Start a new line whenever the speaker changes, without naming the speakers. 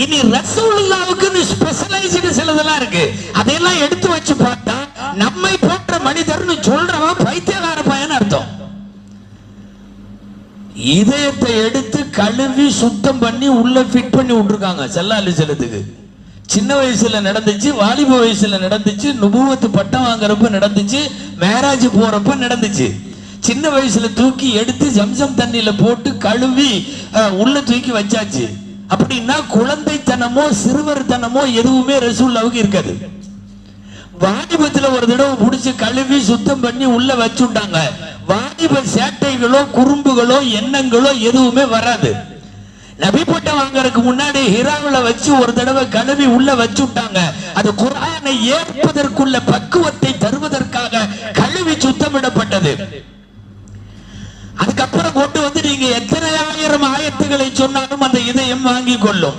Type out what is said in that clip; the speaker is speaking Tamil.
இனி ரசூலுல்லாஹ்வுக்கு ஸ்பெஷலைஸ்டு சிலதெல்லாம் இருக்கு. அதையெல்லாம் எடுத்து வச்சு பார்த்தா நம்மை போன்ற மனிதர்னு சொல்றவன் பைத்தியக்கார பையன் அர்த்தம். இதயத்தை எடுத்து கழுவி சுத்தம் பண்ணி உள்ள ஃபிட் பண்ணி விட்டுருக்காங்க செல்லாலி செல்லத்துக்கு. சின்ன வயசுல நடந்துச்சு, வாலிப வயசுல நடந்துச்சு, நுபுவத்து பட்டம் வாங்குறப்ப நடந்துச்சு, மேராஜ் போறப்ப நடந்துச்சு. சின்ன வயசுல தூக்கி எடுத்து ஜம்சம் தண்ணியில போட்டு கழுவி உள்ள தூக்கி வச்சாச்சு. அப்படின்னா குழந்தைத்தனமோ சிறுவர்த்தனமோ எதுவுமே ரசூலுல்லாஹ்வுக்கு இருக்காது. வாலிபத்துல ஒரு தடவை புடிச்சு கழுவி சுத்தம் பண்ணி உள்ள வச்சுட்டாங்க. வாலிப சேட்டைகளோ குறும்புகளோ எண்ணங்களோ எதுவுமே வராது. நபி பட்டம் வாங்கறதுக்கு முன்னாடி ஹிராவுல வச்சு ஒரு தடவை கழுவி உள்ள வச்சுட்டாங்க. அது குர்ஆனை ஏற்பதற்குள்ள பக்குவத்தை தருவதற்காக கழுவி சுத்தமிடப்பட்டது. அதுக்கப்புறம் கொண்டு வந்து நீங்க எத்தனை ஆயிரம் ஆயத்துக்களை சொன்னாலும் அந்த இதயம் வாங்கி கொள்ளும்.